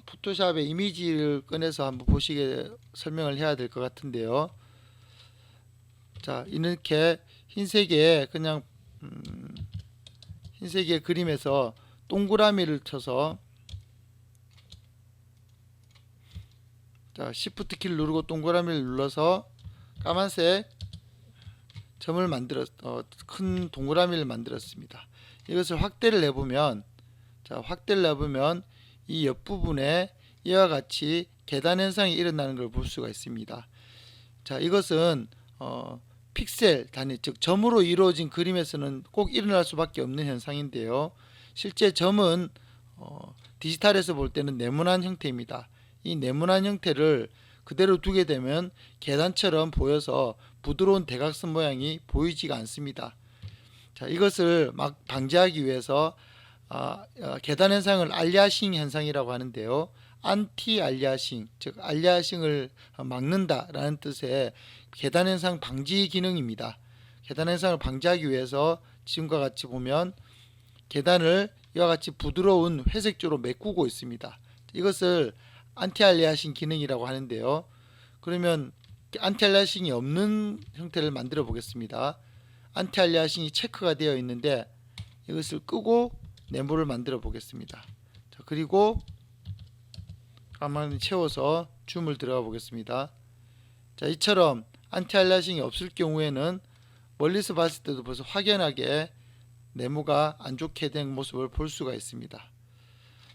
포토샵의 이미지를 꺼내서 한번 보시게 설명을 해야 될 것 같은데요. 자, 이렇게 흰색의 그냥 흰색의 그림에서 동그라미를 쳐서 자, Shift 키를 누르고 동그라미를 눌러서 까만색 점을 큰 동그라미를 만들었습니다. 이것을 확대를 해보면 자, 확대를 해보면 이 옆부분에 이와 같이 계단 현상이 일어나는 걸 볼 수가 있습니다. 자, 이것은 픽셀 단위, 즉 점으로 이루어진 그림에서는 꼭 일어날 수밖에 없는 현상인데요. 실제 점은 디지털에서 볼 때는 네모난 형태입니다. 이 네모난 형태를 그대로 두게 되면 계단처럼 보여서 부드러운 대각선 모양이 보이지가 않습니다. 자, 이것을 막 방지하기 위해서 계단 현상을 알리아싱 현상이라고 하는데요. 안티 알리아싱, 즉 알리아싱을 막는다라는 뜻의 계단 현상 방지 기능입니다. 계단 현상을 방지하기 위해서 지금과 같이 보면 계단을 이와 같이 부드러운 회색조로 메꾸고 있습니다. 이것을 안티 알리아싱 기능이라고 하는데요. 그러면 안티 알리아싱이 없는 형태를 만들어 보겠습니다. 안티 알리아싱이 체크가 되어 있는데 이것을 끄고 네모를 만들어 보겠습니다. 자, 그리고 가만히 채워서 줌을 들어가 보겠습니다. 자, 이처럼 안티 알리아싱이 없을 경우에는 멀리서 봤을 때도 벌써 확연하게 네모가 안 좋게 된 모습을 볼 수가 있습니다.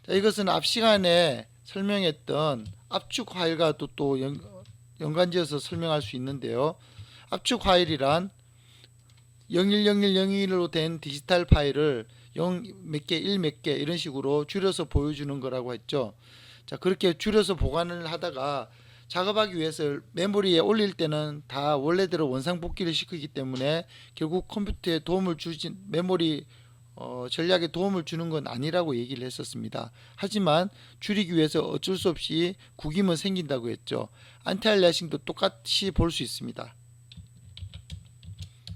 자, 이것은 앞 시간에 설명했던 압축 파일과도 또 연관지어서 설명할 수 있는데요. 압축 파일이란 01001로 된 디지털 파일을 0 몇 개, 1 몇 개 이런 식으로 줄여서 보여주는 거라고 했죠. 자, 그렇게 줄여서 보관을 하다가 작업하기 위해서 메모리에 올릴 때는 다 원래대로 원상복귀를 시키기 때문에 결국 컴퓨터에 도움을 주진 메모리 전략에 도움을 주는 건 아니라고 얘기를 했었습니다. 하지만 줄이기 위해서 어쩔 수 없이 구김은 생긴다고 했죠. 안티알리아싱도 똑같이 볼 수 있습니다.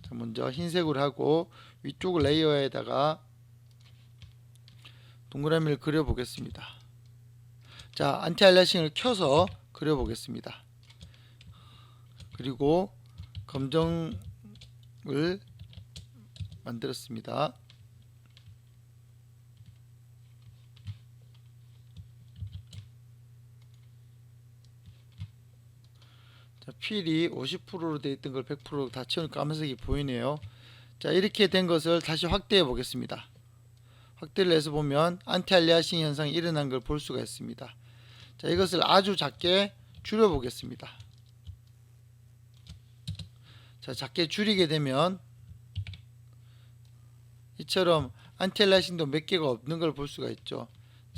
자, 먼저 흰색으로 하고 위쪽 레이어에다가 동그라미를 그려 보겠습니다. 자, 안티알리아싱을 켜서 그려 보겠습니다. 그리고 검정을 만들었습니다. 자, 필이 50%로 되어 있던 걸 100%로 다 채우니까 까만색이 보이네요. 자, 이렇게 된 것을 다시 확대해 보겠습니다. 확대를 해서 보면 안티알리아싱 현상이 일어난 걸 볼 수가 있습니다. 자, 이것을 아주 작게 줄여 보겠습니다. 자, 작게 줄이게 되면 이처럼 안티알리아싱도 몇 개가 없는 걸 볼 수가 있죠.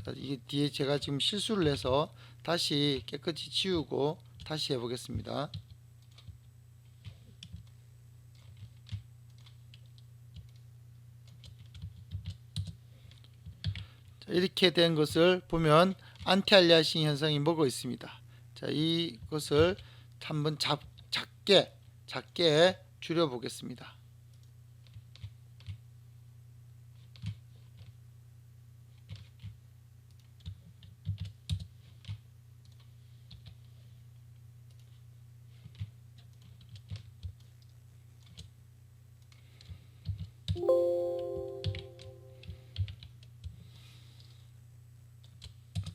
자, 이게 뒤에 제가 지금 실수를 해서 다시 깨끗이 지우고 다시 해보겠습니다. 자, 이렇게 된 것을 보면 안티알리아싱 현상이 뭐가 있습니다. 자, 이것을 한번 작게 줄여 보겠습니다.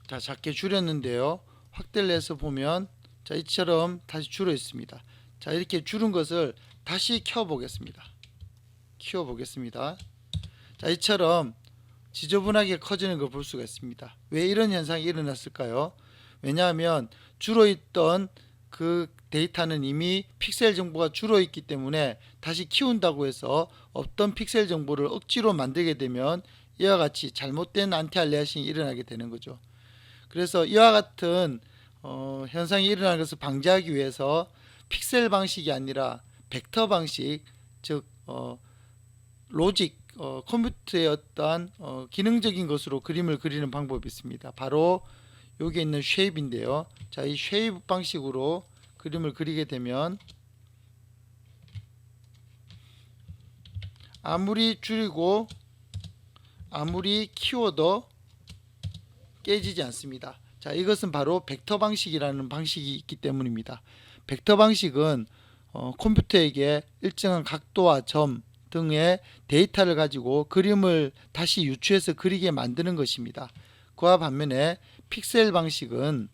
자, 작게 줄였는데요. 확대를 해서 보면 자, 이처럼 다시 줄어 있습니다. 자, 이렇게 줄은 것을 다시 켜 보겠습니다. 자, 이처럼 지저분하게 커지는 걸 볼 수가 있습니다. 왜 이런 현상이 일어났을까요? 왜냐하면 줄어 있던 그 데이터는 이미 픽셀 정보가 줄어 있기 때문에 다시 키운다고 해서 없던 픽셀 정보를 억지로 만들게 되면 이와 같이 잘못된 안티알리아싱이 일어나게 되는 거죠. 그래서 이와 같은 현상이 일어나는 것을 방지하기 위해서 픽셀 방식이 아니라 벡터 방식, 즉 로직, 컴퓨터의 어떠한 기능적인 것으로 그림을 그리는 방법이 있습니다. 바로 여기에 있는 쉐입인데요. 자, 이 쉐입 방식으로 그림을 그리게 되면 아무리 줄이고 아무리 키워도 깨지지 않습니다. 자, 이것은 바로 벡터 방식이라는 방식이 있기 때문입니다. 벡터 방식은 컴퓨터에게 일정한 각도와 점 등의 데이터를 가지고 그림을 다시 유추해서 그리게 만드는 것입니다. 그와 반면에 픽셀 방식은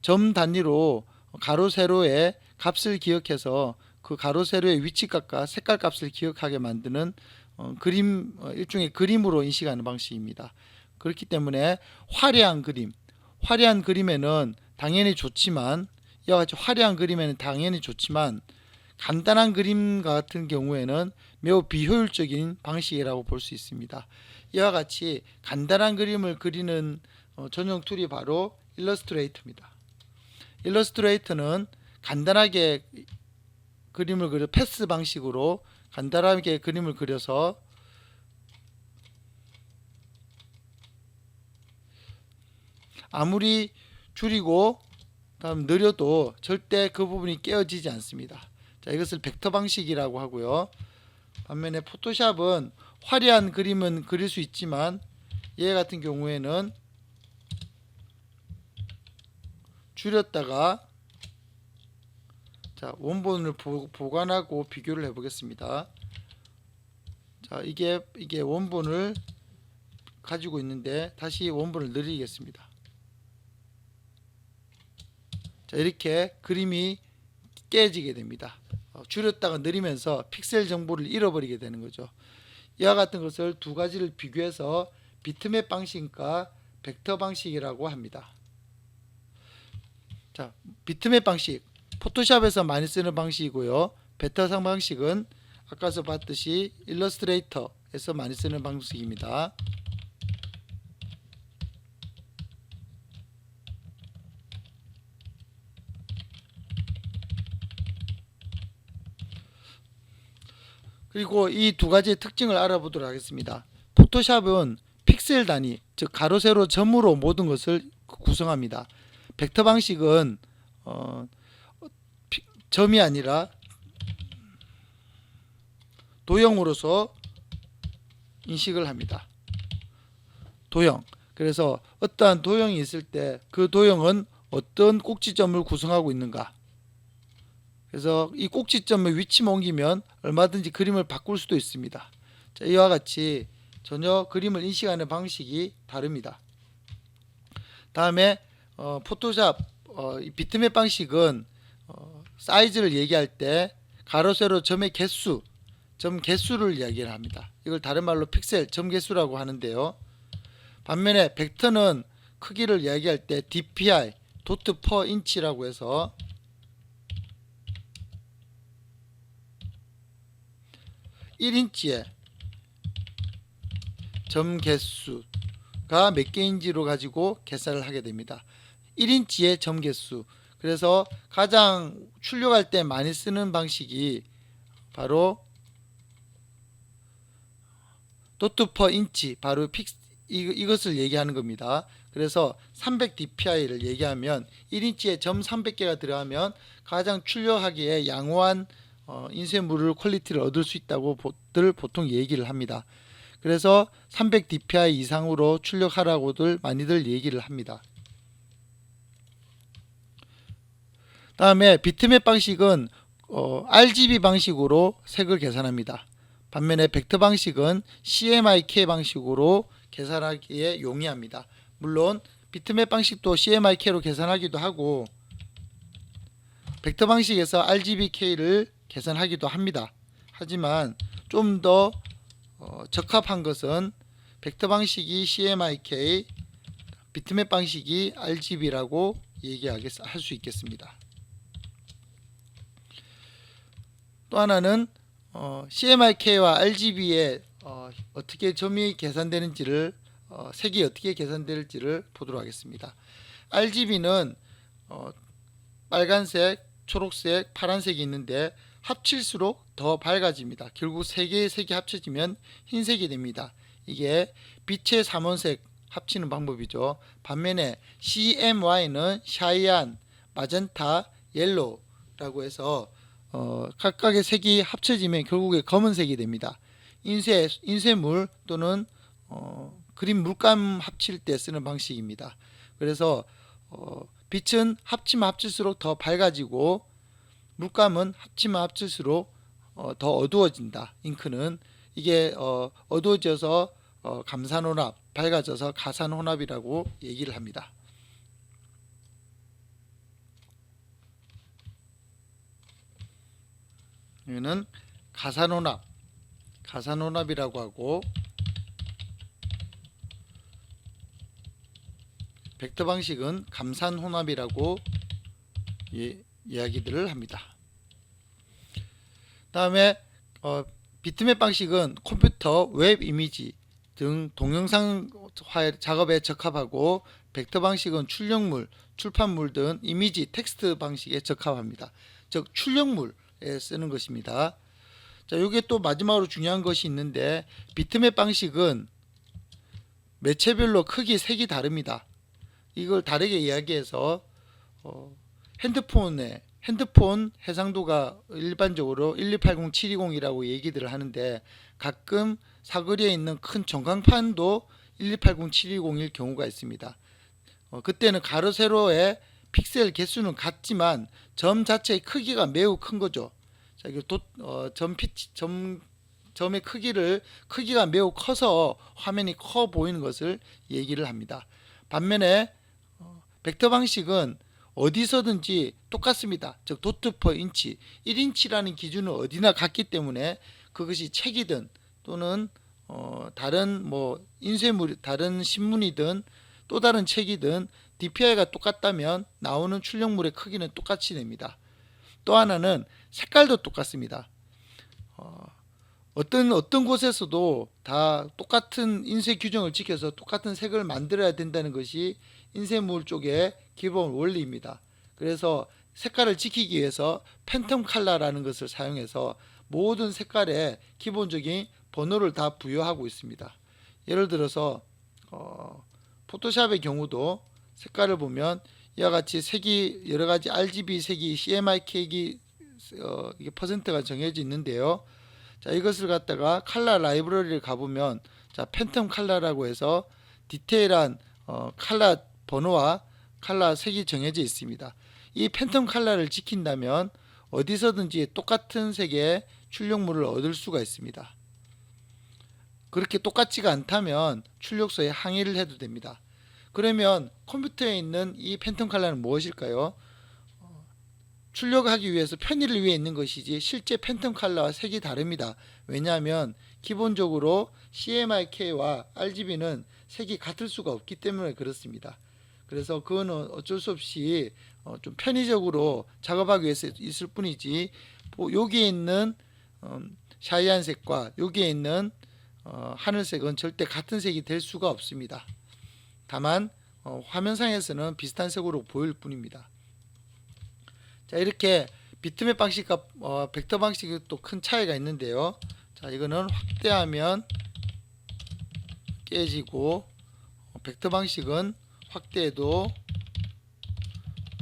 점 단위로 가로 세로의 값을 기억해서 그 가로 세로의 위치값과 색깔 값을 기억하게 만드는 일종의 그림으로 인식하는 방식입니다. 그렇기 때문에 화려한 그림에는 당연히 좋지만, 이와 같이 화려한 그림에는 당연히 좋지만 간단한 그림과 같은 경우에는 매우 비효율적인 방식이라고 볼 수 있습니다. 이와 같이 간단한 그림을 그리는 전용 툴이 바로 일러스트레이터입니다. 일러스트레이터는 간단하게 그림을 그려 패스 방식으로 간단하게 그림을 그려서 아무리 줄이고 다음 느려도 절대 그 부분이 깨어지지 않습니다. 자, 이것을 벡터 방식이라고 하고요. 반면에 포토샵은 화려한 그림은 그릴 수 있지만 얘 같은 경우에는 줄였다가, 자, 원본을 보관하고 비교를 해 보겠습니다. 자, 이게 원본을 가지고 있는데 다시 원본을 늘리겠습니다. 자, 이렇게 그림이 깨지게 됩니다. 줄였다가 느리면서 픽셀 정보를 잃어버리게 되는 거죠. 이와 같은 것을 두 가지를 비교해서 비트맵 방식과 벡터 방식이라고 합니다. 자, 비트맵 방식, 포토샵에서 많이 쓰는 방식이고요. 벡터 방식은 아까서 봤듯이 일러스트레이터에서 많이 쓰는 방식입니다. 그리고 이 두 가지의 특징을 알아보도록 하겠습니다. 포토샵은 픽셀 단위, 즉 가로 세로 점으로 모든 것을 구성합니다. 벡터 방식은 점이 아니라 도형으로서 인식을 합니다. 도형. 그래서 어떠한 도형이 있을 때 그 도형은 어떤 꼭지점을 구성하고 있는가, 그래서 이 꼭지점의 위치만 옮기면 얼마든지 그림을 바꿀 수도 있습니다. 자, 이와 같이 전혀 그림을 인식하는 방식이 다릅니다. 다음에 포토샵 이 비트맵 방식은 사이즈를 얘기할 때 가로 세로 점의 개수, 점 개수를 이야기를 합니다. 이걸 다른 말로 픽셀 점 개수라고 하는데요. 반면에 벡터는 크기를 이야기할 때 DPI 도트 퍼 인치라고 해서 1인치의 점 개수가 몇 개인지로 가지고 계산을 하게 됩니다. 1인치의 점 개수. 그래서 가장 출력할 때 많이 쓰는 방식이 바로 도트 퍼 인치, 바로 이것을 얘기하는 겁니다. 그래서 300dpi를 얘기하면 1인치에 점 300개가 들어가면 가장 출력하기에 양호한 인쇄물 퀄리티를 얻을 수 있다고 보통 얘기를 합니다. 그래서 300dpi 이상으로 출력하라고들 많이들 얘기를 합니다. 다음에 비트맵 방식은 RGB 방식으로 색을 계산합니다. 반면에 벡터 방식은 CMYK 방식으로 계산하기에 용이합니다. 물론 비트맵 방식도 CMYK로 계산하기도 하고 벡터 방식에서 RGBK를 계산하기도 합니다. 하지만 좀 더 적합한 것은 벡터 방식이 CMYK, 비트맵 방식이 RGB라고 할 수 있겠습니다. 또 하나는 CMYK와 RGB에 어떻게 점이 계산되는지를 색이 어떻게 계산될지를 보도록 하겠습니다. RGB는 빨간색, 초록색, 파란색이 있는데 합칠수록 더 밝아집니다. 결국 세 개의 색이 합쳐지면 흰색이 됩니다. 이게 빛의 삼원색 합치는 방법이죠. 반면에 CMY는 샤이안, 마젠타, 옐로우라고 해서 각각의 색이 합쳐지면 결국에 검은색이 됩니다. 인쇄물 또는 그림 물감 합칠 때 쓰는 방식입니다. 그래서 빛은 합치면 합칠수록 더 밝아지고 물감은 합치면 합칠수록 더 어두워진다. 잉크는 이게 어두워져서 감산혼합, 밝아져서 가산혼합이라고 얘기를 합니다. 여기는 가산혼합이라고 하고 벡터 방식은 감산혼합이라고 이야기들을 합니다. 다음에 비트맵 방식은 컴퓨터, 웹 이미지 등 동영상 파일 작업에 적합하고 벡터 방식은 출력물, 출판물 등 이미지, 텍스트 방식에 적합합니다. 즉 출력물에 쓰는 것입니다. 자, 이게 또 마지막으로 중요한 것이 있는데 비트맵 방식은 매체별로 크기, 색이 다릅니다. 이걸 다르게 이야기해서 핸드폰 해상도가 일반적으로 1280720이라고 얘기들을 하는데 가끔 사거리에 있는 큰 전광판도 1280720일 경우가 있습니다. 그때는 가로 세로의 픽셀 개수는 같지만 점 자체의 크기가 매우 큰 거죠. 자, 점의 크기가 매우 커서 화면이 커 보이는 것을 얘기를 합니다. 반면에 벡터 방식은 어디서든지 똑같습니다. 즉 도트 퍼 인치 1인치라는 기준은 어디나 같기 때문에 그것이 책이든 또는 다른 인쇄물, 다른 신문이든 또 다른 책이든 DPI가 똑같다면 나오는 출력물의 크기는 똑같이 됩니다. 또 하나는 색깔도 똑같습니다. 어떤 곳에서도 다 똑같은 인쇄 규정을 지켜서 똑같은 색을 만들어야 된다는 것이 인쇄물 쪽의 기본 원리입니다. 그래서 색깔을 지키기 위해서 팬텀 컬러라는 것을 사용해서 모든 색깔에 기본적인 번호를 다 부여하고 있습니다. 예를 들어서 포토샵의 경우도 색깔을 보면 이와 같이 색이 여러가지 RGB 색이 CMYK이 이게 퍼센트가 정해져 있는데요. 자, 이것을 갖다가 컬러 라이브러리를 가보면 자, 팬텀 컬러라고 해서 디테일한 컬러 번호와 컬러 색이 정해져 있습니다. 이 팬텀 컬러를 지킨다면 어디서든지 똑같은 색의 출력물을 얻을 수가 있습니다. 그렇게 똑같지가 않다면 출력소에 항의를 해도 됩니다. 그러면 컴퓨터에 있는 이 팬텀 컬러는 무엇일까요? 출력하기 위해서 편의를 위해 있는 것이지 실제 팬텀 컬러와 색이 다릅니다. 왜냐하면 기본적으로 CMYK와 RGB는 색이 같을 수가 없기 때문에 그렇습니다. 그래서 그거는 어쩔 수 없이 좀 편의적으로 작업하기 위해서 있을 뿐이지 여기에 있는 샤이한 색과 여기에 있는 하늘색은 절대 같은 색이 될 수가 없습니다. 다만 화면상에서는 비슷한 색으로 보일 뿐입니다. 자, 이렇게 비트맵 방식과 벡터 방식이 또 큰 차이가 있는데요. 자, 이거는 확대하면 깨지고 벡터 방식은 확대해도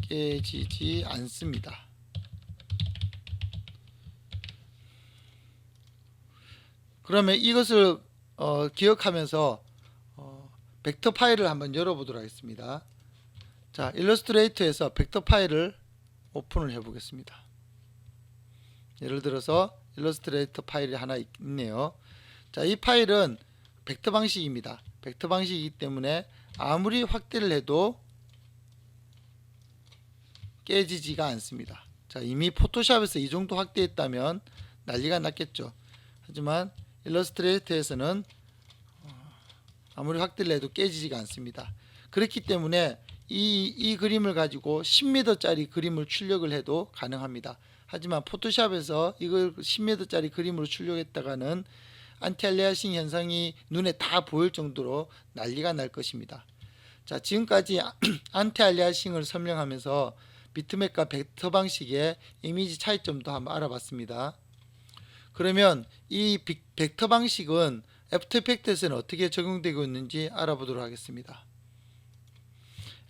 깨지지 않습니다. 그러면 이것을 기억하면서 벡터 파일을 한번 열어보도록 하겠습니다. 자, 일러스트레이터에서 벡터 파일을 오픈을 해 보겠습니다. 예를 들어서 일러스트레이터 파일이 하나 있네요. 자, 이 파일은 벡터 방식입니다. 벡터 방식이기 때문에 아무리 확대를 해도 깨지지가 않습니다. 자, 이미 포토샵에서 이 정도 확대했다면 난리가 났겠죠. 하지만 일러스트레이터에서는 아무리 확대를 해도 깨지지가 않습니다. 그렇기 때문에 이 그림을 가지고 10m짜리 그림을 출력을 해도 가능합니다. 하지만 포토샵에서 이걸 10m짜리 그림으로 출력했다가는 안티알리아싱 현상이 눈에 다 보일 정도로 난리가 날 것입니다. 자, 지금까지 안티알리아싱을 설명하면서 비트맵과 벡터 방식의 이미지 차이점도 한번 알아봤습니다. 그러면 이 벡터 방식은 애프터 이펙트에서는 어떻게 적용되고 있는지 알아보도록 하겠습니다.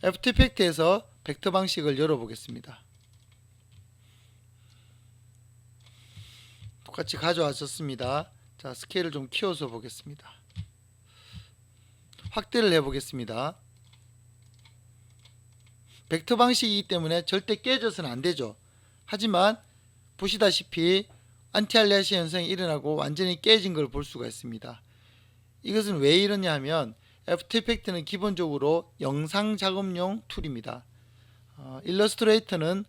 애프터 이펙트에서 벡터 방식을 열어보겠습니다. 똑같이 가져왔었습니다. 자, 스케일을 좀 키워서 보겠습니다. 확대를 해 보겠습니다. 벡터 방식이기 때문에 절대 깨져서는 안 되죠. 하지만 보시다시피 안티알리아싱 현상이 일어나고 완전히 깨진 걸 볼 수가 있습니다. 이것은 왜 이러냐 하면 애프터 이펙트는 기본적으로 영상 작업용 툴입니다. 일러스트레이터는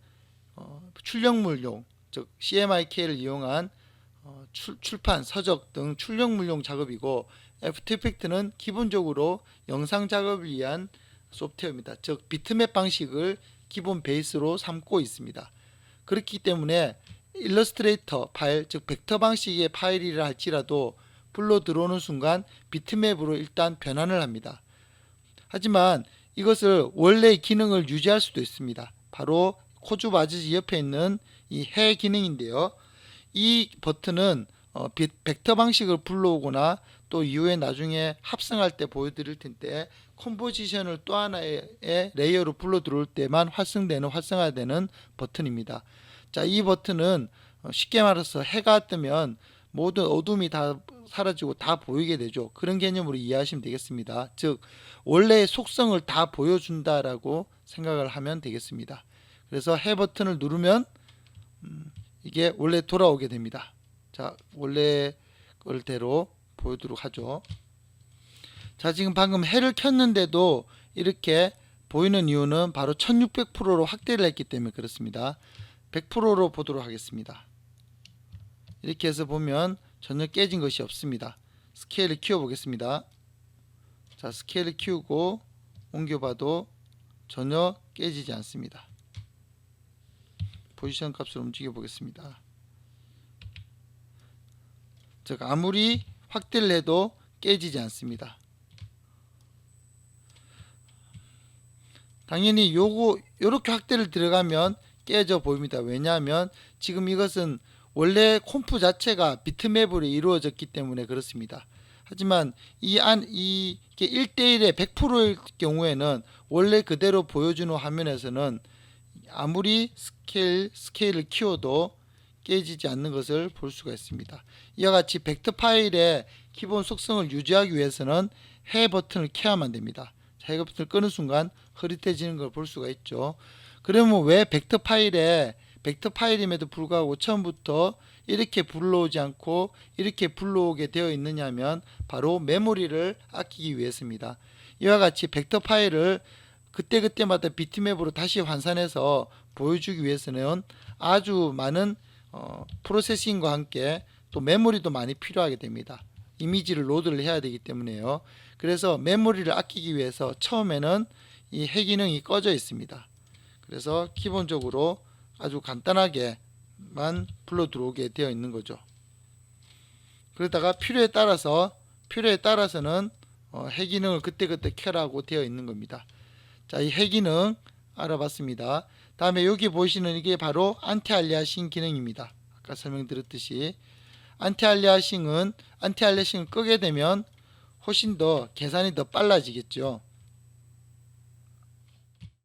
출력물용, 즉 CMYK를 이용한 출판, 서적 등 출력물용 작업이고, 애프터 이펙트는 기본적으로 영상 작업을 위한 소프트웨어입니다. 즉 비트맵 방식을 기본 베이스로 삼고 있습니다. 그렇기 때문에 일러스트레이터 파일, 즉 벡터 방식의 파일이라 할지라도 불러 들어오는 순간 비트맵으로 일단 변환을 합니다. 하지만 이것을 원래의 기능을 유지할 수도 있습니다. 바로 코주 바지지 옆에 있는 이 해 기능인데요. 이 버튼은 벡터 방식을 불러오거나 또 이후에 나중에 합성할 때 보여드릴 텐데, 컴포지션을 또 하나의 레이어로 불러 들어올 때만 활성화되는 버튼입니다. 자, 이 버튼은 쉽게 말해서 해가 뜨면 모든 어둠이 다 사라지고 다 보이게 되죠. 그런 개념으로 이해하시면 되겠습니다. 즉 원래의 속성을 다 보여준다라고 생각을 하면 되겠습니다. 그래서 해 버튼을 누르면 이게 원래 돌아오게 됩니다. 자, 원래 걸대로 보여드리도록 하죠. 자, 지금 방금 해를 켰는데도 이렇게 보이는 이유는 바로 1600%로 확대를 했기 때문에 그렇습니다. 100%로 보도록 하겠습니다. 이렇게 해서 보면 전혀 깨진 것이 없습니다. 스케일을 키워 보겠습니다. 자, 스케일을 키우고 옮겨봐도 전혀 깨지지 않습니다. 포지션 값을 움직여 보겠습니다. 즉 아무리 확대를 해도 깨지지 않습니다. 당연히 요렇게 확대를 들어가면 깨져 보입니다. 왜냐하면 지금 이것은 원래 콤프 자체가 비트맵으로 이루어졌기 때문에 그렇습니다. 하지만 이게 1대1의 100%일 경우에는 원래 그대로 보여주는 화면에서는 아무리 스케일을 키워도 깨지지 않는 것을 볼 수가 있습니다. 이와 같이 벡터 파일의 기본 속성을 유지하기 위해서는 해 버튼을 켜야만 됩니다. 자, 해 버튼을 끄는 순간 흐릿해지는 걸 볼 수가 있죠. 그러면 왜 벡터 파일임에도 불구하고 처음부터 이렇게 불러오지 않고 이렇게 불러오게 되어 있느냐 하면 바로 메모리를 아끼기 위해서입니다. 이와 같이 벡터 파일을 그때그때마다 비트맵으로 다시 환산해서 보여주기 위해서는 아주 많은 프로세싱과 함께 또 메모리도 많이 필요하게 됩니다. 이미지를 로드를 해야 되기 때문에요. 그래서 메모리를 아끼기 위해서 처음에는 이 해 기능이 꺼져 있습니다. 그래서 기본적으로 아주 간단하게만 불러 들어오게 되어 있는 거죠. 그러다가 필요에 따라서는 해 기능을 그때그때 켜라고 되어 있는 겁니다. 자, 이 해 기능 알아봤습니다. 다음에 여기 보시는 이게 바로 안티알리아싱 기능입니다. 아까 설명드렸듯이 안티알리아싱을 끄게 되면 훨씬 더 계산이 더 빨라지겠죠.